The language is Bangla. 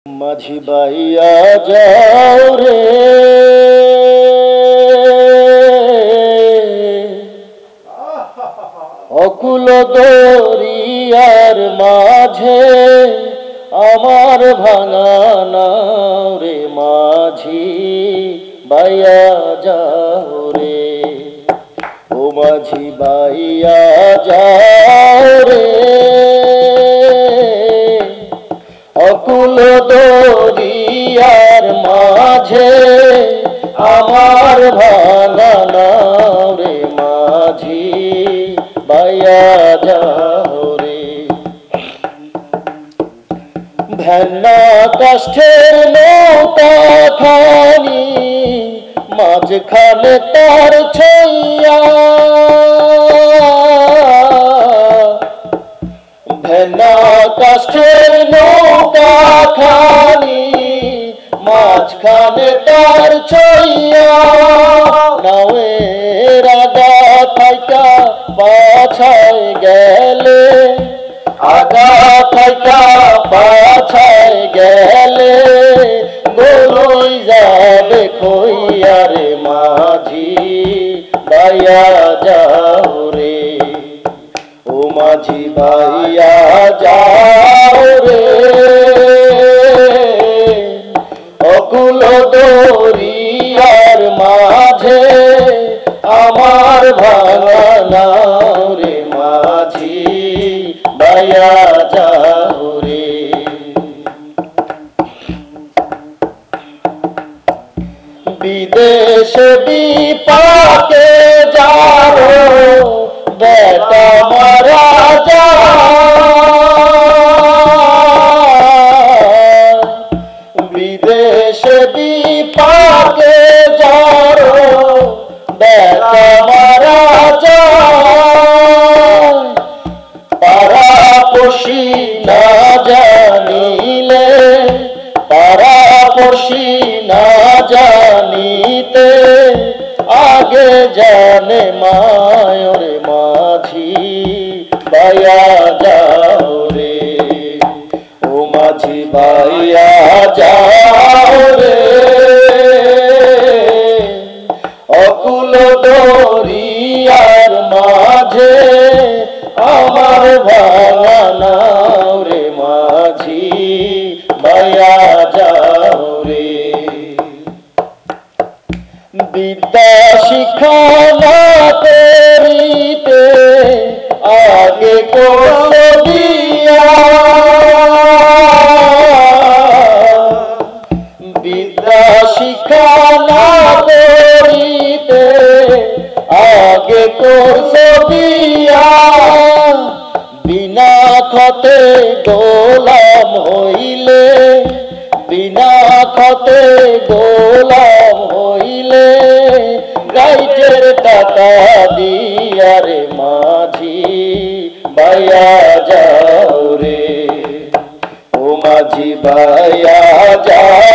माझी बाइया जाओ रे अकुल दरियार माझे आमार भाঙা नाव रे माझी बाइया जाओ रे ओ माझी बाइया जाओ रे अकुल दरियार माझे आमार भाঙা नाव रे माझी बाइया जाओ रे भैन्ना काष्ठेर नौका खानी माझखाने तार छइया भैन्ना काष्ठेर नौका खानी माझखाने तार छइया नावेर আগা থাইকা পাছায় গেলে আগা থাইকা পাছায় গেলে গোলই যাবে কইয়া রে মাঝি বাইয়া যাও রে ও মাঝি বাইয়া যাও রে অকুল দরিয়ার মাঝে আমার ভাঙা নাও রে মাঝি বাইয়া যাও রে বিদেশ বিপাকে যাও বেটা মারা যায় বিদেশ বিপাকে যাও বেটা মারা যায় পাড়াপড়শি না জানিলে পাড়াপড়শি না জানিতে আগে জানে মায়র মাঝি বাইয়া যাও রে ও মাঝি বাইয়া যাও রে অকুল দরিয়ার মাঝে আমার ভাঙা নাও রে মাঝি বাইয়া যাও রে বিদ্যা শিক্ষা না করিতে আগে করো বিয়া বিদ্যা শিক্ষা না করিতে আগে করছো বিয়া বিনা খতে গোলাম হইলে বিনা খতে গোলাম হইলে গাইটের টাকা দিয়া রে মাঝি বাইয়া যাও রে ও মাঝি বাইয়া যাও